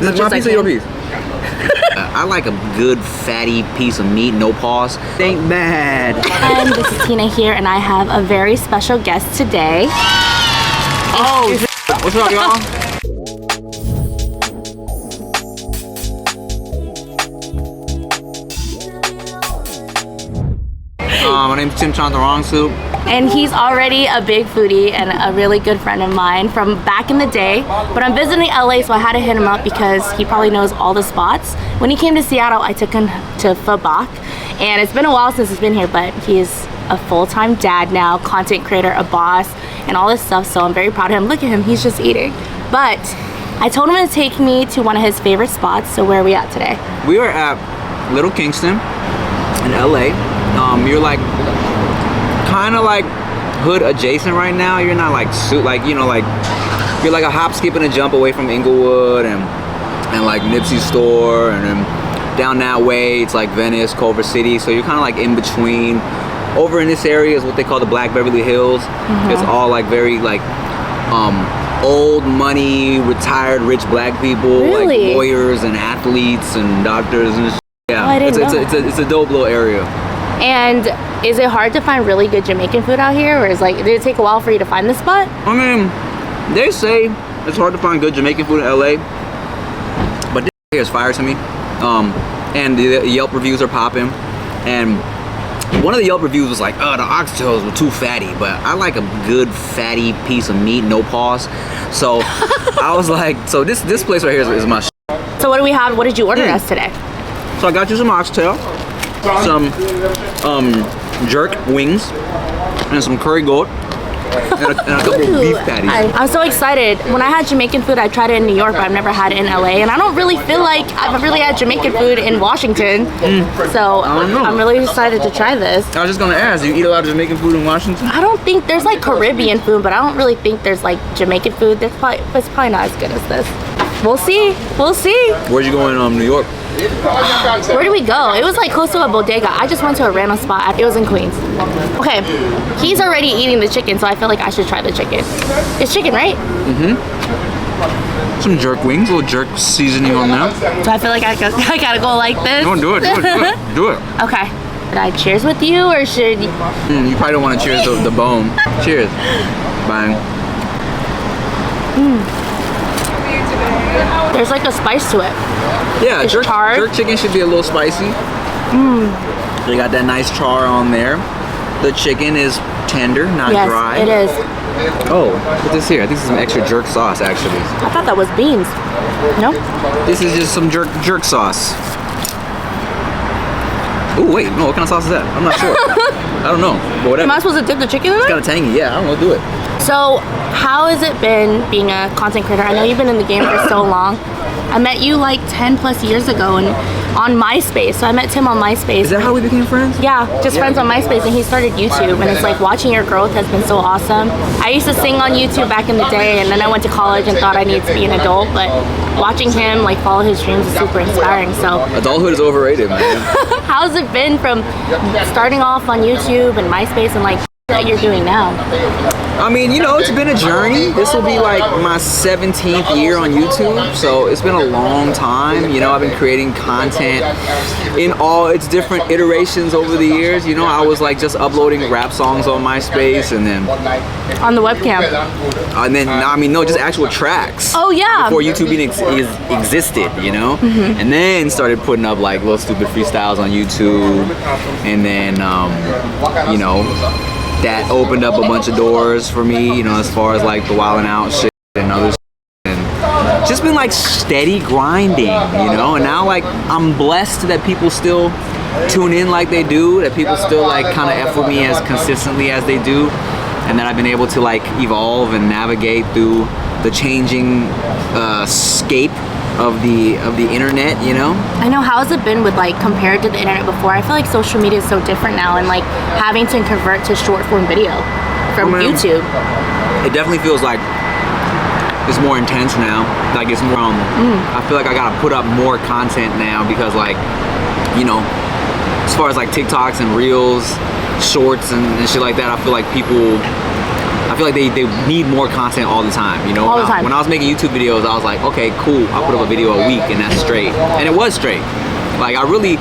This is my piece or your piece? I like a good fatty piece of meat, no pause. Ain't bad. And this is Tina here, and I have a very special guest today. Oh, what's up, y'all? My name's Timothy Chantarangsu. And he's already a big foodie and a really good friend of mine from back in the day. But I'm visiting LA, so I had to hit him up because he probably knows all the spots. When he came to Seattle, I took him to Fabak. And it's been a while since he's been here, but he's a full-time dad now, content creator, a boss, and all this stuff. So I'm very proud of him. Look at him, he's just eating. But I told him to take me to one of his favorite spots. So where are we at today? We are at Little Kingston in LA. You're like kind of like hood adjacent right now. You're not like you're like a hop, skip, and a jump away from Inglewood and like Nipsey's store, and then down that way it's like Venice, Culver City. So you're kind of like in between. Over in this area is what they call the Black Beverly Hills. It's all like very like old money, retired rich black people, like lawyers and athletes and doctors and shit. Yeah, it's a dope little area. And is it hard to find really good Jamaican food out here, or did it take a while for you to find this spot? I mean, they say it's hard to find good Jamaican food in LA, but this here is fire to me. And the Yelp reviews are popping, and one of the Yelp reviews was like, oh, the oxtails were too fatty, but I like a good fatty piece of meat, no pause. So I was like, so this place right here is my shit. So what do we have? What did you order us today? So I got you some oxtail, some jerk wings, and some curry goat, and a couple of beef patties. I'm so excited. When I had Jamaican food, I tried it in New York, but I've never had it in LA, and I don't really feel like I've really had Jamaican food in Washington. So I'm really excited to try this. I was just gonna ask, do you eat a lot of Jamaican food in Washington? I don't think there's like Caribbean food, but I don't really think there's like Jamaican food. It's probably not as good as this. We'll see. We'll see. Where'd you go in New York? Where did we go? It was like close to a bodega. I just went to a random spot. It was in Queens. Okay, he's already eating the chicken, so I feel like I should try the chicken. It's chicken, right? Some jerk wings, a little jerk seasoning on that. So I feel like I gotta go like this. No, do it. Okay. Should I cheers with you, or should you? You probably don't want to cheers the bone. Cheers. Bang. There's like a spice to it. Yeah, it's jerk chicken should be a little spicy. They got that nice char on there. The chicken is tender, not dry. Yes, it is. Oh, put this here. This is some extra jerk sauce, actually. I thought that was beans. No? This is just some jerk sauce. Oh wait, no, what kind of sauce is that? I'm not sure. I don't know, but whatever. Am I supposed to dip the chicken in there? It's kind of tangy, yeah, I don't know, do it. So, how has it been being a content creator? I know you've been in the game for so long. I met you like 10 plus years ago and on MySpace. So I met Tim on MySpace. Is that how we became friends? Yeah, just friends on MySpace, and he started YouTube, and it's like watching your growth has been so awesome. I used to sing on YouTube back in the day, and then I went to college and thought I needed to be an adult, but watching him like follow his dreams is super inspiring. So adulthood is overrated, man. How's it been from starting off on YouTube and MySpace and like that you're doing now? I mean, you know, it's been a journey. This will be like my 17th year on YouTube, so it's been a long time. You know, I've been creating content in all its different iterations over the years. You know, I was like just uploading rap songs on MySpace, and then on the webcam, and then I mean, no, just actual tracks. Oh yeah. Before YouTube even existed, you know, and then started putting up like little stupid freestyles on YouTube, and then you know, that opened up a bunch of doors for me, you know, as far as like the Wildin' Out shit and others, and just been like steady grinding, you know. And now like I'm blessed that people still tune in like they do, that people still like kind of F with me as consistently as they do, and that I've been able to like evolve and navigate through the changing scape of the internet, you know. I know. How has it been with like compared to the internet before? I feel like social media is so different now, and like having to convert to short form video from YouTube. It definitely feels like it's more intense now. Like it's more I feel like I gotta put up more content now because like, you know, as far as like TikToks and Reels, Shorts and shit like that, I feel like feel like they need more content all the time, you know? All the time. When I was making YouTube videos, I was like, okay, cool, I'll put up a video a week and that's straight. And it was straight. Like I really,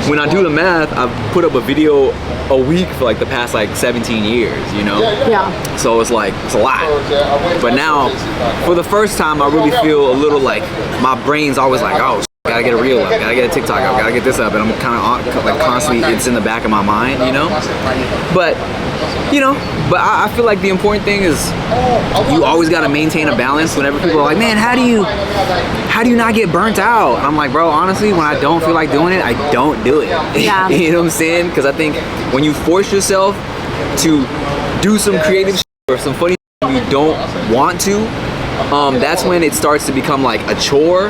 when I do the math, I've put up a video a week for like the past like 17 years, you know? Yeah. So it's like, it's a lot. But now, for the first time, I really feel a little like, my brain's always like, oh, gotta get a reel up, gotta get a TikTok up, gotta get this up, and I'm kind of like constantly, it's in the back of my mind, you know? But, you know, I feel like the important thing is you always gotta maintain a balance. Whenever people are like, man, how do you not get burnt out? And I'm like, bro, honestly, when I don't feel like doing it, I don't do it. Yeah. You know what I'm saying? Because I think when you force yourself to do some creative shit or some funny shit you don't want to, that's when it starts to become like a chore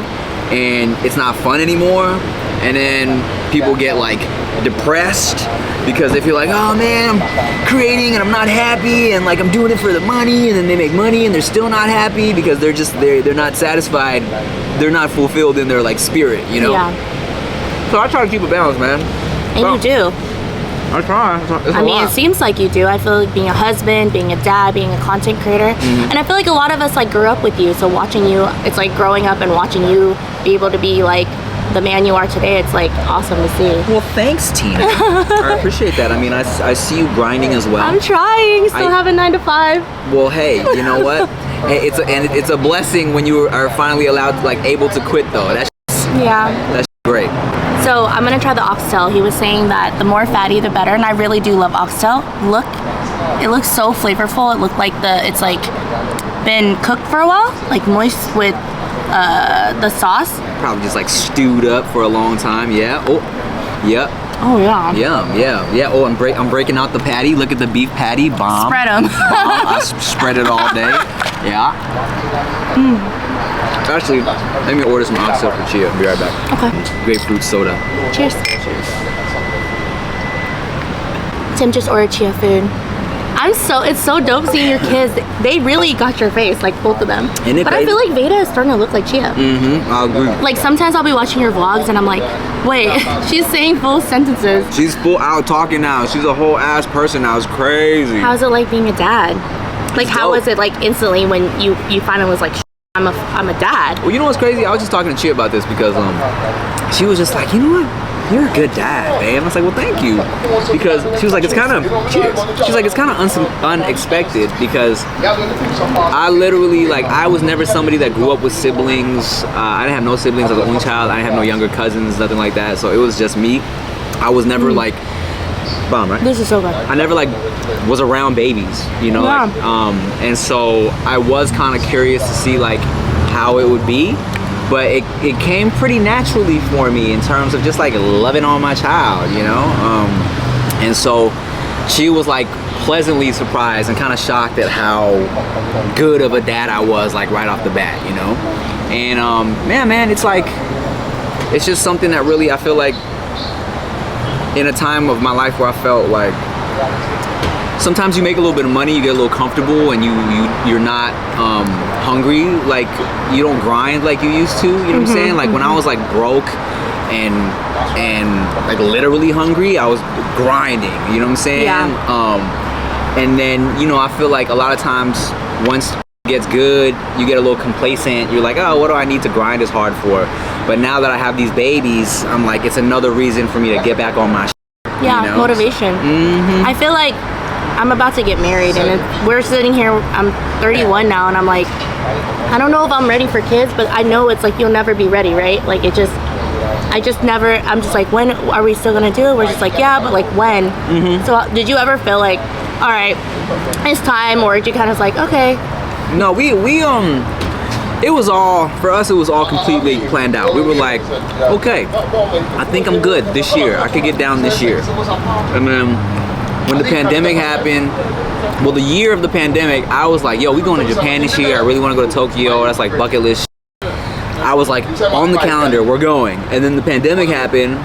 and it's not fun anymore. And then people get like depressed because they feel like, oh man, I'm creating and I'm not happy, and like I'm doing it for the money, and then they make money and they're still not happy because they're not satisfied, they're not fulfilled in their like spirit, you know? Yeah. So I try to keep a balance, man. And you do. I try. It's a I mean, lot. it seems like you do. I feel like being a husband, being a dad, being a content creator, and I feel like a lot of us like grew up with you. So watching you, it's like growing up and watching you be able to be like the man you are today. It's like awesome to see. Well, thanks, Tina. I appreciate that. I mean, I see you grinding as well. I'm trying. Still have a 9 to 5. Well, hey, you know what? It's a blessing when you are finally allowed, like, able to quit, though. That's great. So I'm gonna try the oxtail. He was saying that the more fatty, the better, and I really do love oxtail. Look, it looks so flavorful. It looked like it's like been cooked for a while, like moist with the sauce. Probably just like stewed up for a long time. Yeah. Oh, yep. Oh yeah. Yeah. Oh, I'm breaking out the patty. Look at the beef patty. Bomb. Spread them. I spread it all day. Yeah. Actually, let me order some oxtail for Chia. Be right back. Okay. Grapefruit soda. Cheers. Tim just ordered Chia food. It's so dope seeing your kids. They really got your face, like both of them. Isn't it but crazy? I feel like Veda is starting to look like Chia. I agree. Like sometimes I'll be watching your vlogs and I'm like, wait, she's saying full sentences. She's full out talking now. She's a whole ass person now. It's crazy. How's it like being a dad? Like how was it like instantly when you finally was like, I'm a dad? Well, you know what's crazy? I was just talking to Chia about this because she was just like, you know what? You're a good dad, man. I was like, well, thank you. Because she was like, it's kind of, cheers. She's like, it's kind of unexpected because I literally, like, I was never somebody that grew up with siblings. I didn't have no siblings. I was the only child. I didn't have no younger cousins, nothing like that. So it was just me. I was never like, bomb, right? This is so good. I never like was around babies, you know? Yeah. Like, and so I was kind of curious to see like how it would be. But it came pretty naturally for me in terms of just like loving on my child, you know? And so she was like pleasantly surprised and kind of shocked at how good of a dad I was like right off the bat, you know? And man, it's like, it's just something that really, I feel like in a time of my life where I felt like sometimes you make a little bit of money, you get a little comfortable, and you're not hungry, like you don't grind like you used to, you know what I'm saying? Like when I was like broke and like literally hungry, I was grinding, you know what I'm saying? Yeah. And then, you know, I feel like a lot of times once it gets good, you get a little complacent, you're like, oh, what do I need to grind as hard for? But now that I have these babies, I'm like, it's another reason for me to get back on my Yeah, you know? motivation. I feel like I'm about to get married and we're sitting here, I'm 31 now, and I'm like, I don't know if I'm ready for kids, but I know it's like you'll never be ready, right? Like I'm just like, when are we still gonna do it? We're just like, yeah, but like when? So did you ever feel like, all right, it's time, or did you kind of like, okay? No, we it was all, for us, it was all completely planned out. We were like, okay, I think I'm good this year. I could get down this year. And then when the pandemic happened, well, the year of the pandemic, I was like, yo, we going to Japan this year. I really want to go to Tokyo. That's like bucket list. I was like, on the calendar, we're going. And then the pandemic happened.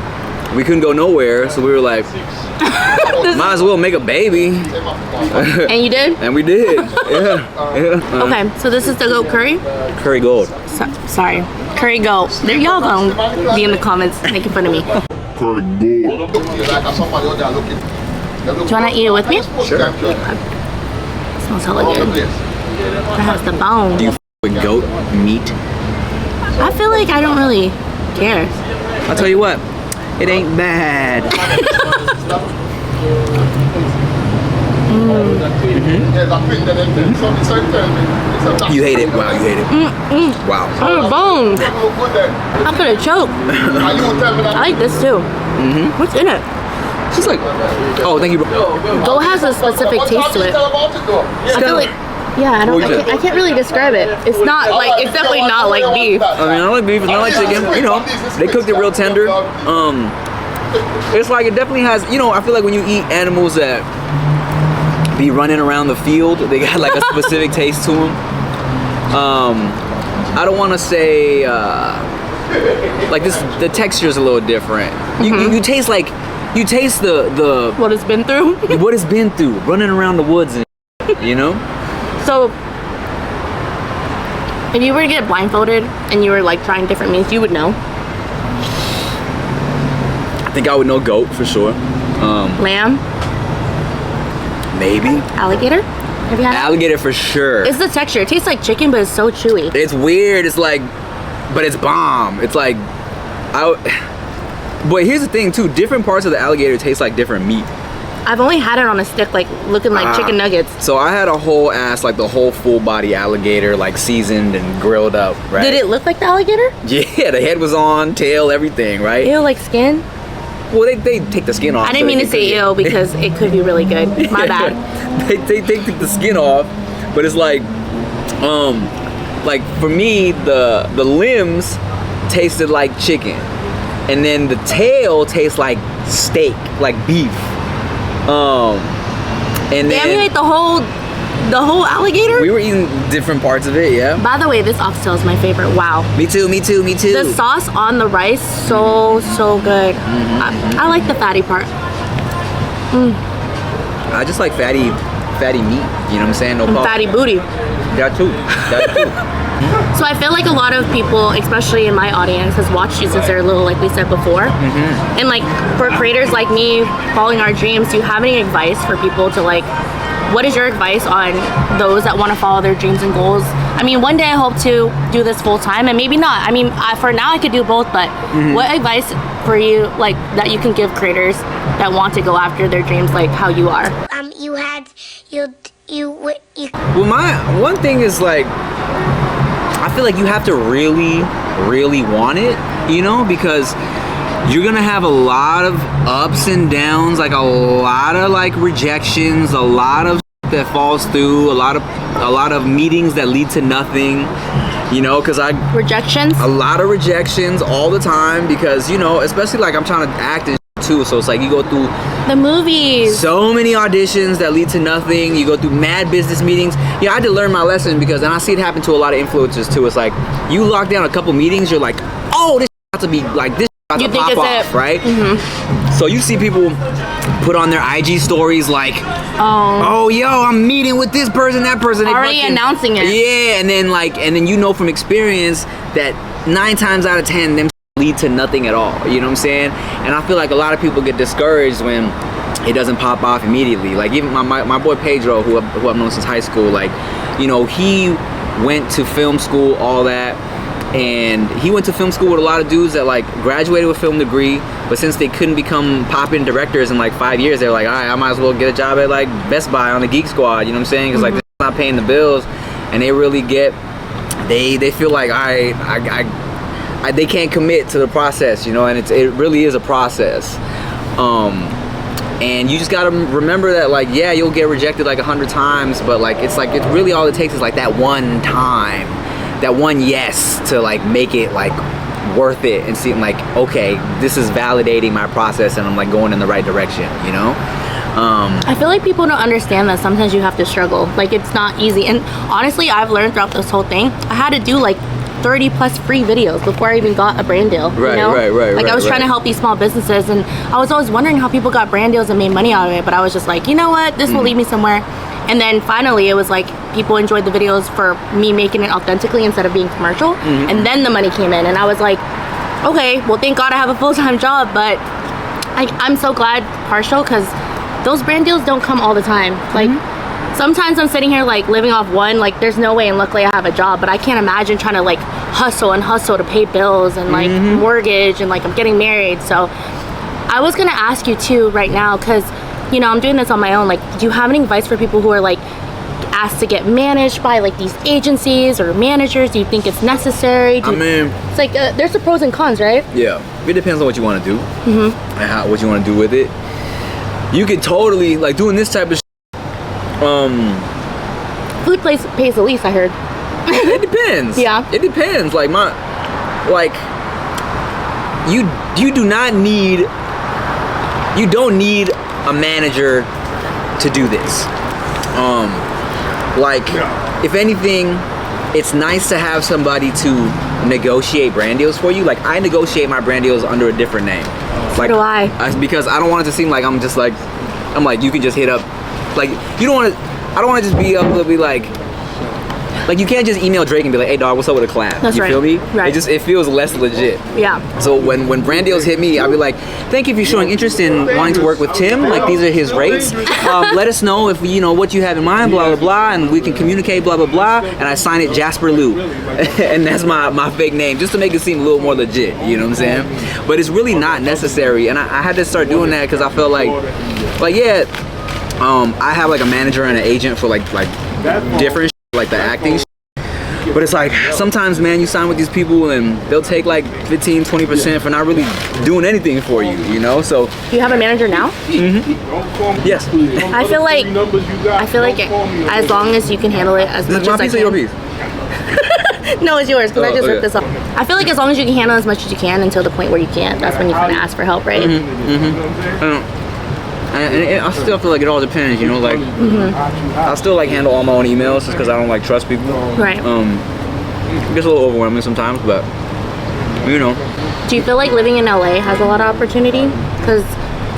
We couldn't go nowhere, so we were like, might as well make a baby. And you did? And we did. Yeah. Okay, so this is the goat curry? Curry gold. Sorry, curry goat. There, y'all gonna be in the comments making fun of me. Curry gold. Do you wanna eat it with me? Sure. Smells hella good. It has the bone. Do you with goat meat? I feel like I don't really care. I'll tell you what, it ain't bad. You hate it. Wow, you hate it. Wow. Oh, the bone. I could have choked. I like this too. What's in it? It's just like, oh, thank you, bro. Goat has a specific taste to it. I feel like, yeah, I can't really describe it. It's not like, it's definitely not like beef. I mean, I like beef, it's not like chicken. You know, they cooked it real tender. It's like, it definitely has, you know, I feel like when you eat animals that be running around the field, they got like a specific taste to them. I don't want to say, like this, the texture is a little different. You taste like, you taste the What it's been through? what it's been through, running around the woods and you know? So, if you were to get blindfolded and you were like trying different meats, you would know. I think I would know goat for sure. Lamb, Maybe. alligator. Have you had? Alligator for sure. It's the texture. It tastes like chicken, but it's so chewy. It's weird. It's like, but it's bomb. It's like, but here's the thing too. Different parts of the alligator taste like different meat. I've only had it on a stick, like looking like chicken nuggets. So I had a whole ass, like the whole full body alligator, like seasoned and grilled up, right? Did it look like the alligator? Yeah, the head was on, tail, everything, right? Ew, like skin? Well, they take the skin off. I didn't mean to say ew because it could be really good. My bad. they take the skin off, but it's like for me, the limbs tasted like chicken, and then the tail tastes like steak, like beef. And Damn, then you ate the whole alligator? we were eating different parts of it, yeah. By the way, this oxtail is my favorite. Wow. Me too. The sauce on the rice, so good. I like the fatty part. I just like fatty meat. You know what I'm saying? No problem. Fatty booty. That too. So I feel like a lot of people, especially in my audience, has watched you since they're little, like we said before. And like for creators like me following our dreams, do you have any advice for people to like, what is your advice on those that want to follow their dreams and goals? I mean, one day I hope to do this full time and maybe not. I mean, for now I could do both, but what advice for you, like that you can give creators that want to go after their dreams like how you are? Well, my one thing is like, I feel like you have to really, really want it, you know, because you're gonna have a lot of ups and downs, like a lot of like rejections, a lot of that falls through, a lot of meetings that lead to nothing, you know, because a lot of rejections all the time, because, you know, especially like I'm trying to act and too, so it's like you go through the movies, so many auditions that lead to nothing. You go through mad business meetings. Yeah, I had to learn my lesson, because, and I see it happen to a lot of influencers too. It's like you lock down a couple meetings, you're like, oh, this about to be like this about to pop off, right? So you see people put on their IG stories like, oh yo, I'm meeting with this person, that person, already announcing it. Yeah, and then you know from experience that 9 times out of 10 them lead to nothing at all, you know what I'm saying? And I feel like a lot of people get discouraged when it doesn't pop off immediately. Like even my boy Pedro, who I've known since high school, like, you know, he went to film school, all that, and he went to film school with a lot of dudes that like graduated with film degree, but since they couldn't become popping directors in like 5 years, they're like, all right, I might as well get a job at like Best Buy on the Geek Squad, you know what I'm saying? Because like they're not paying the bills, and they really they feel like they can't commit to the process, you know, and it really is a process. And you just gotta remember that, like, yeah, you'll get rejected like 100 times, but like it's really all it takes is like that one time, that one yes to like make it like worth it and seem like, okay, this is validating my process and I'm like going in the right direction, you know? I feel like people don't understand that sometimes you have to struggle. Like, it's not easy. And honestly, I've learned throughout this whole thing, I had to do like 30 plus free videos before I even got a brand deal. Right, you know? right. I was trying to help these small businesses, and I was always wondering how people got brand deals and made money out of it, but I was just like, you know what, this will lead me somewhere. And then finally it was like people enjoyed the videos for me making it authentically instead of being commercial. And then the money came in, and I was like, okay, well, thank God I have a full-time job. But I'm so glad, partial, because those brand deals don't come all the time. Like, sometimes I'm sitting here like living off one, like there's no way, and luckily I have a job, but I can't imagine trying to like hustle to pay bills and like mortgage, and like I'm getting married. So I was gonna ask you too right now, because you know I'm doing this on my own, like do you have any advice for people who are like asked to get managed by like these agencies or managers? Do you think it's necessary? It's like there's the pros and cons, right? Yeah, it depends on what you want to do and what you want to do with it. You could totally like doing this type of food pays the least, I heard. It depends. Yeah, it depends. Like you don't need a manager to do this. If anything, it's nice to have somebody to negotiate brand deals for you. Like I negotiate my brand deals under a different name. So do I. Because I don't want it to seem like I'm like you can just hit up, like I don't want to just be able to be like you can't just email Drake and be like, hey dog, what's up with a collab? That's you right. feel me? Right. It feels less legit. Yeah. So when brand deals hit me, I'll be like, thank you for showing interest in wanting to work with Tim. Like these are his rates. Let us know if you know what you have in mind, blah blah blah, and we can communicate, blah blah blah. And I sign it Jasper Lou, and that's my fake name, just to make it seem a little more legit. You know what I'm saying? But it's really not necessary, and I had to start doing that because I felt like yeah, I have like a manager and an agent for like different like the acting. But it's like sometimes, man, you sign with these people and they'll take like 15-20% for not really doing anything for you, you know? So you have a manager now? Yes. I feel like as long as you can handle it as much as I can. Your piece? No, it's yours, because I just ripped this up. I feel like as long as you can handle as much as you can until the point where you can't, that's when you kind of ask for help, right? And I still feel like it all depends, you know, like I still like handle all my own emails just because I don't like trust people. Right. It gets a little overwhelming sometimes, but you know. Do you feel like living in LA has a lot of opportunity? Because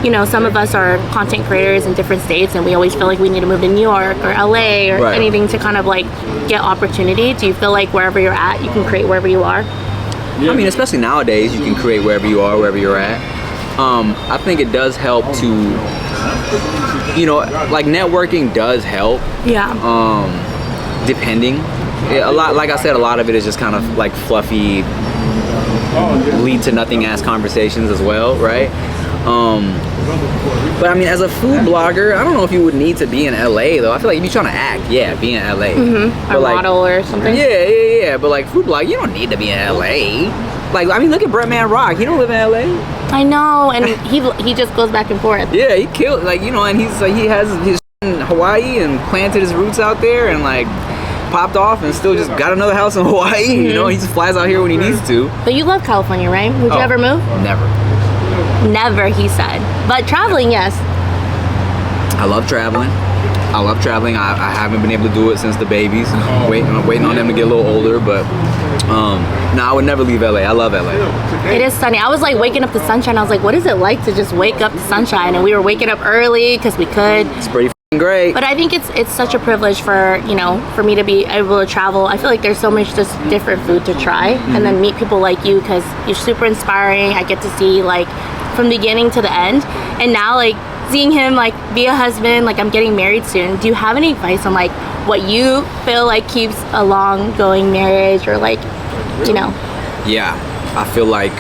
you know, some of us are content creators in different states, and we always feel like we need to move to New York or LA or anything to kind of like get opportunity. Do you feel like wherever you're at, you can create wherever you are? I mean, especially nowadays, you can create wherever you are, wherever you're at. I think it does help to, you know, like networking does help. Yeah. Depending. A lot, like I said, a lot of it is just kind of like fluffy, lead to nothing ass conversations as well, right? But I mean, as a food blogger, I don't know if you would need to be in LA though. I feel like if you're trying to act, yeah, be in LA. Or like, model or something. Yeah. But like food blog, you don't need to be in LA. Like, I mean, look at Brettman Rock. He don't live in LA. I know, and he just goes back and forth. Yeah, he killed, like, you know, and he's like, he has his in Hawaii and planted his roots out there and like popped off and still just got another house in Hawaii. You know, he just flies out here when he needs to. But you love California, right? Would you ever move? Never. Never, he said. But traveling, yes. I love traveling. I haven't been able to do it since the babies. I'm waiting on them to get a little older, but no, I would never leave LA. I love LA. It is sunny. I was like waking up to sunshine. I was like, what is it like to just wake up to sunshine? And we were waking up early because we could. It's pretty great. But I think it's such a privilege for, you know, for me to be able to travel. I feel like there's so much just different food to try and then meet people like you, because you're super inspiring. I get to see like from beginning to the end, and now like seeing him like be a husband, like I'm getting married soon. Do you have any advice on like what you feel like keeps a long going marriage, or like, you know? Yeah, I feel like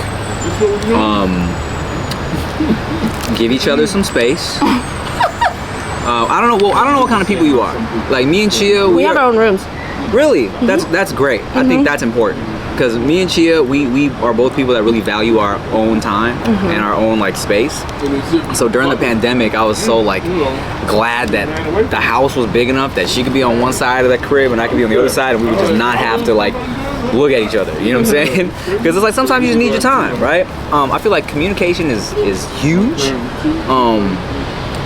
give each other some space. I don't know what kind of people you are. Like me and Chia, we have our own rooms. Really? That's great. I think that's important, because me and Chia, we are both people that really value our own time and our own like space. So during the pandemic, I was so like glad that the house was big enough that she could be on one side of the crib and I could be on the other side, and we would just not have to like look at each other. You know what I'm saying? Because it's like sometimes you just need your time, right? I feel like communication is huge.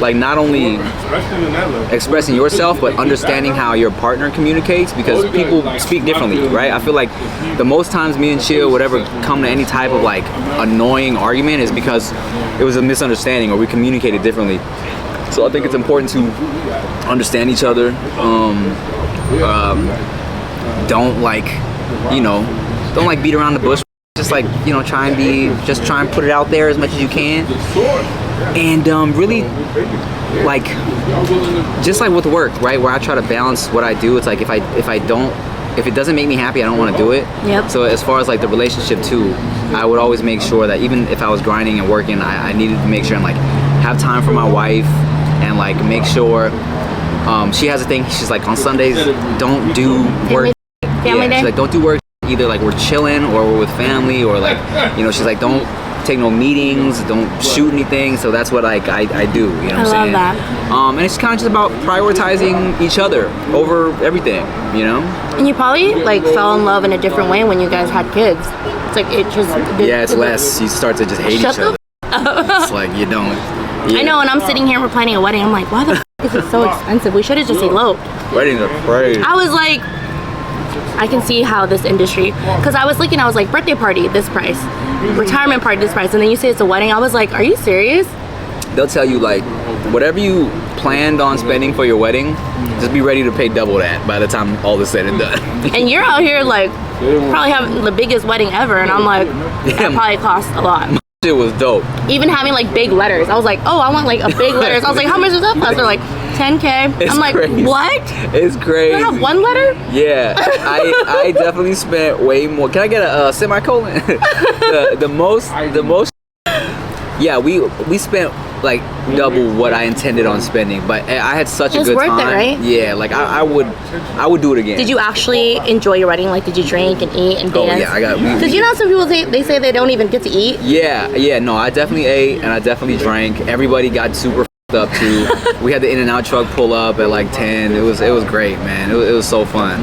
Like not only expressing yourself, but understanding how your partner communicates, because people speak differently, right? I feel like the most times me and Chill would ever come to any type of like annoying argument is because it was a misunderstanding or we communicated differently. So I think it's important to understand each other. Don't like, you know, don't like beat around the bush. Just like, you know, try and put it out there as much as you can. And really, like, just like with work, right, where I try to balance what I do. It's like if it doesn't make me happy, I don't want to do it. Yep. So as far as like the relationship too, I would always make sure that even if I was grinding and working, I needed to make sure and like have time for my wife and like make sure she has a thing. She's like, on Sundays, don't do work. Family day? She's like, don't do work. Either like we're chilling or we're with family, or like, you know, she's like, don't take no meetings, don't shoot anything. So that's what like I do, you know what I'm saying? I love that. And it's kind of just about prioritizing each other over everything, you know? And you probably like fell in love in a different way when you guys had kids. It's like it just It's less. You start to just hate each other. It's like you don't. Yeah. I know, and I'm sitting here, we're planning a wedding. I'm like, why the is it so expensive? We should have just eloped. Weddings are crazy. I was like, I can see how this industry, because I was looking, I was like, birthday party, this price, retirement party, this price, and then you say it's a wedding. I was like, are you serious? They'll tell you like, whatever you planned on spending for your wedding, just be ready to pay double that by the time all is said and done. And you're out here like, probably having the biggest wedding ever, and I'm like, that probably cost a lot. It was dope. Even having like big letters, I was like, oh, I want like a big letters. I was like, how much does that cost? They're like, 10K. It's I'm like, crazy. what? It's crazy. You have one letter? Yeah, I definitely spent way more. Can I get a semicolon? the most. Yeah, we spent like double what I intended on spending, but I had such a good time. It's worth it, right? Yeah, like I would do it again. Did you actually enjoy your wedding? Like, did you drink and eat and dance? Oh yeah, I got. Because you know some people say they don't even get to eat. Yeah. No, I definitely ate and I definitely drank. Everybody got super f***ed up too. We had the In-N-Out truck pull up at like 10. It was great, man. It was so fun.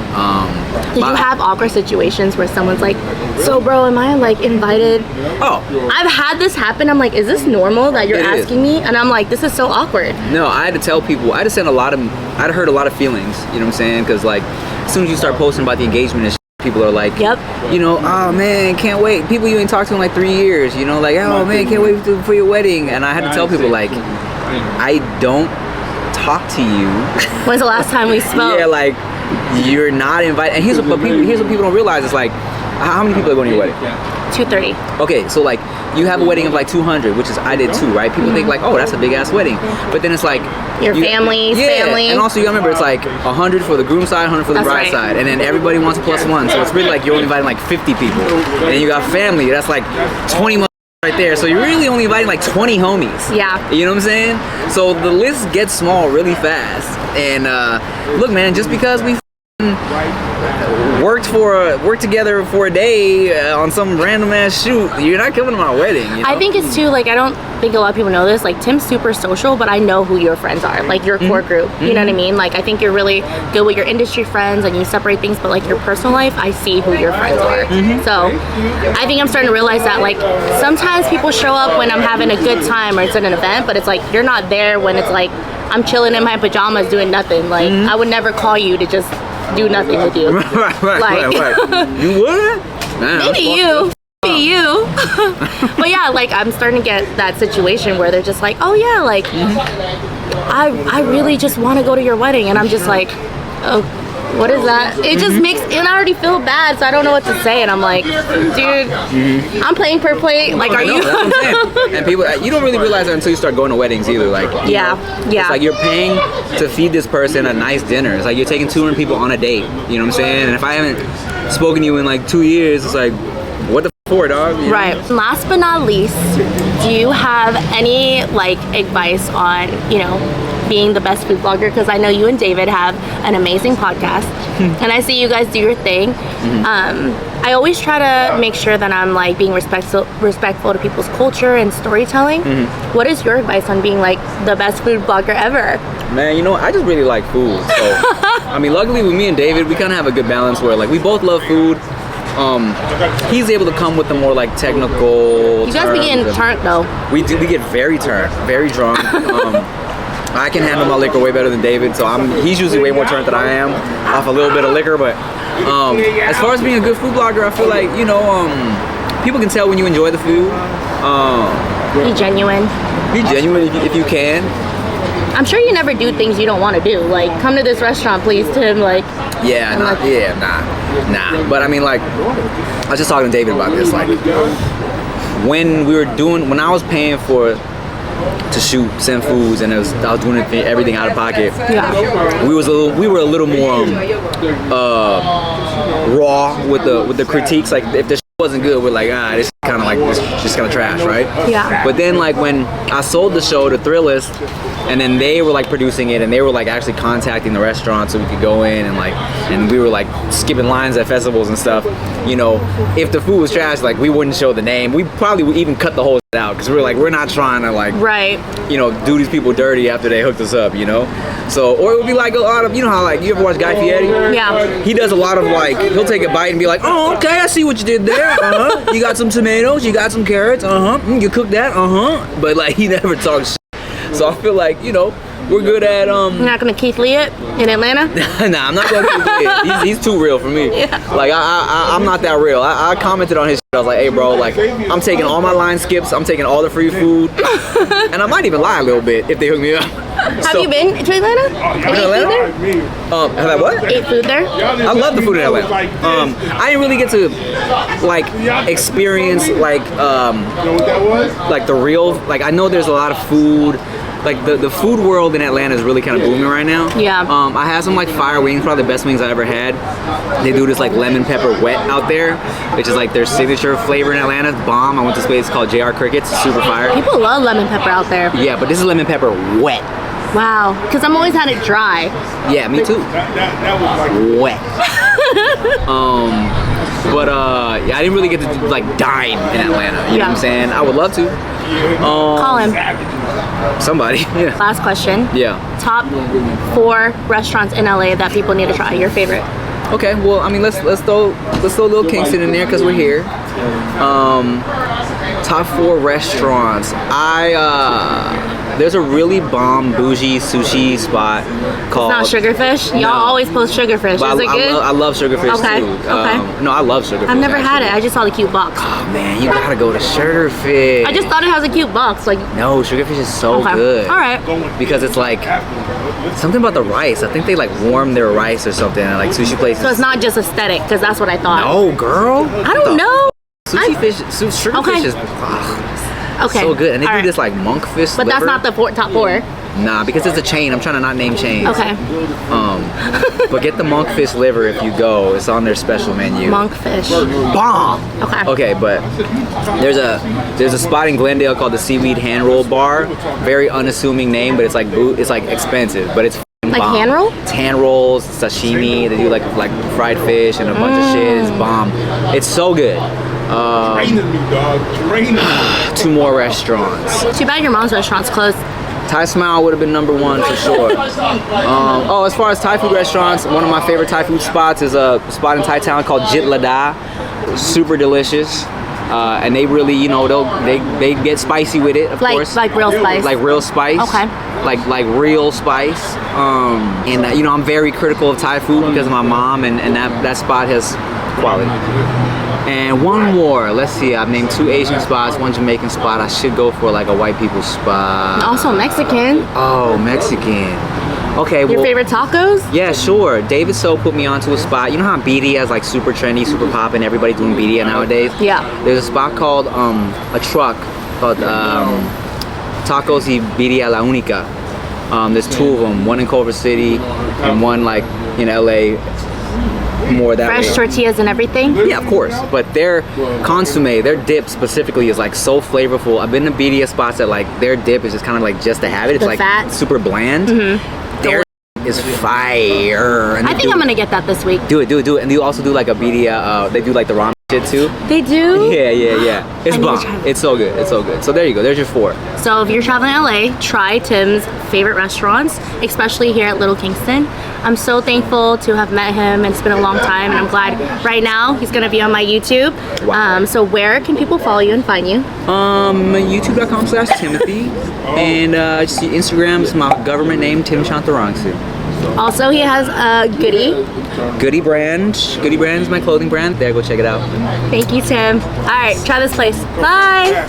Did you have awkward situations where someone's like, so bro, am I like invited? Oh, I've had this happen. I'm like, is this normal that you're asking me? And I'm like, this is so awkward. No, I had to tell people. I had to send I'd hurt a lot of feelings. You know what I'm saying? Because like, as soon as you start posting about the engagement and people are like, yep, you know, oh man, can't wait. People you ain't talked to in like 3 years, you know, like, oh man, can't wait for your wedding. And I had to tell people like, I don't talk to you. When's the last time we spoke? Yeah, like, you're not invited. And here's what people don't realize is like, how many people are going to your wedding? 230. Okay, so like, you have a wedding of like 200, which is I did too, right? People think like, oh, that's a big ass wedding, but then it's like your family's family. And also you gotta remember it's like 100 for the groom side, 100 for the bride side, and then everybody wants a +1, so it's really like you're only inviting like 50 people, and then you got family, that's like 20 months right there, so you're really only inviting like 20 homies. Yeah. You know what I'm saying? So the list gets small really fast, and look, man, just because we worked together for a day on some random ass shoot, you're not coming to my wedding, you know? I think it's too, like, I don't think a lot of people know this, like, Tim's super social, but I know who your friends are, like your core group, you know what I mean? Like, I think you're really good with your industry friends and you separate things, but like your personal life, I see who your friends are. So I think I'm starting to realize that, like, sometimes people show up when I'm having a good time or it's at an event, but it's like you're not there when it's like I'm chilling in my pajamas doing nothing. Like, I would never call you to just do nothing with you. Right. You would? Man, maybe you. But yeah, like, I'm starting to get that situation where they're just like, oh yeah, like, I really just want to go to your wedding, and I'm just like, oh, what is that? It just makes, and I already feel bad, so I don't know what to say, and I'm like, dude, I'm playing per plate, like, are you? That's what I'm saying. And people, you don't really realize that until you start going to weddings either, like, yeah. It's like you're paying to feed this person a nice dinner. It's like you're taking 200 people on a date, you know what I'm saying? And if I haven't spoken to you in like 2 years, it's like, what the f for, dog? You know? Right. Last but not least, do you have any like advice on, you know, being the best food blogger? Because I know you and David have an amazing podcast, and I see you guys do your thing. I always try to make sure that I'm like being respectful to people's culture and storytelling. What is your advice on being like the best food blogger ever? Man, you know, I just really like food. So, I mean, luckily with me and David, we kind of have a good balance where like we both love food. He's able to come with the more like technical. You guys be getting turned though. We get very turned, very drunk. I can handle my liquor way better than David, so he's usually way more turned than I am off a little bit of liquor. But as far as being a good food blogger, I feel like, you know, people can tell when you enjoy the food. Be genuine. Be genuine if you can. I'm sure you never do things you don't want to do. Like, come to this restaurant, please, Tim. Like, nah. But I mean, like, I was just talking to David about this. Like, when I was paying for to shoot, send foods, and I was doing everything out of pocket. Yeah. We were a little more raw with the critiques. Like if the shit wasn't good, we're like, this is kind of like just kind of trash, right? Yeah. But then like when I sold the show to Thrillist, and then they were like producing it, and they were like actually contacting the restaurant so we could go in and we were like skipping lines at festivals and stuff. You know, if the food was trash, like we wouldn't show the name. We probably would even cut the whole shit out because we're not trying to like, right, you know, do these people dirty after they hooked us up, you know. So, or it would be like a lot of, you know how like you ever watch Guy Fieri? Yeah. He does a lot of like, he'll take a bite and be like, oh, okay, I see what you did there. You got some tomatoes, you got some carrots, you cooked that, But like he never talks shit. So I feel like, you know, we're good at You're not gonna Keith Lee it in Atlanta? Nah, I'm not gonna Keith Lee it. He's too real for me. Yeah. Like I'm not that real. I commented on his shit. I was like, hey bro, like I'm taking all my line skips, I'm taking all the free food. And I might even lie a little bit if they hook me up. Have you been to Atlanta? Have you Atlanta? there? Have I what? Ate food there? I love the food in Atlanta. I didn't really get to like experience like the real, like I know there's a lot of food. Like the food world in Atlanta is really kind of booming right now. Yeah. I had some like fire wings, probably the best wings I ever had. They do this like lemon pepper wet out there, which is like their signature flavor in Atlanta. It's bomb. I went to this place called JR Crickets. Super fire. People love lemon pepper out there. Yeah, but this is lemon pepper wet. Wow. Because I'm always had it dry. Yeah, me too. Wet. But yeah, I didn't really get to like dine in Atlanta. You know what I'm saying? I would love to. Call him. Somebody. Yeah. Last question. Yeah. Top 4 restaurants in LA that people need to try. Your favorite? Okay. Well, I mean, let's throw Little Kingston in there because we're here. Top 4 restaurants. There's a really bomb bougie sushi spot called. It's not Sugarfish. Y'all always post Sugarfish. Is it good? I love Sugarfish too. Okay. No, I love Sugarfish. I've never had it. I just saw the cute box. Oh man, you gotta go to Sugarfish. I just thought it has a cute box. Like. No, Sugarfish is so good. All right. Because it's like something about the rice. I think they like warm their rice or something at like sushi places. So it's not just aesthetic, because that's what I thought. No, girl. I don't know. Sugarfish is. Okay. So good, and they do right. this like monkfish But liver. that's not the top 4. Nah, because it's a chain. I'm trying to not name chains. Okay. But get the monkfish liver if you go. It's on their special menu. Monkfish. Bomb. Okay. Okay, but there's a spot in Glendale called the Seaweed Hand Roll Bar. Very unassuming name, but it's like expensive, but it's like bomb. hand roll? It's hand rolls, sashimi. They do like fried fish and a bunch of shit. It's bomb. It's so good. Training me, dog. Training me. 2 more restaurants. Too bad your mom's restaurant's closed. Thai Smile would have been number 1 for sure. As far as Thai food restaurants, one of my favorite Thai food spots is a spot in Thai Town called Jit Lada. Super delicious. And they really, you know, they get spicy with it, of course. Like real spice. Like real spice. Okay. Like real spice. And you know, I'm very critical of Thai food because of my mom, and that spot has quality. And one more. Let's see. I've named 2 Asian spots, 1 Jamaican spot. I should go for like a white people spot. Also Mexican. Oh, Mexican. Okay. Your favorite tacos? Yeah, sure. David So put me onto a spot. You know how birria is like super trendy, super poppin', everybody doing birria nowadays? Yeah. There's a spot called a truck called Tacos y Birria La Única. There's 2 of them, one in Culver City and one like in LA. More that Fresh way. tortillas and everything? Yeah, of course. But their consomme, their dip specifically is like so flavorful. I've been to birria spots that like their dip is just kind of like just to have it. It's the like fat. super bland. Their is fire. And I think I'm gonna get that this week. Do it. And they also do like a birria. They do like the ramen shit too. They do? Yeah. It's I need to bomb. try it. It's so good. So there you go. There's your 4. So if you're traveling to LA, try Tim's favorite restaurants, especially here at Little Kingston. I'm so thankful to have met him, and it's been a long time, and I'm glad right now he's gonna be on my YouTube. Wow. So where can people follow you and find you? YouTube.com/Timothy, and just Instagram is my government name, Tim Chantarangsu. Also, he has a goodie. Goodie Brand is my clothing brand. There, go check it out. Thank you, Tim. All right, try this place. Bye.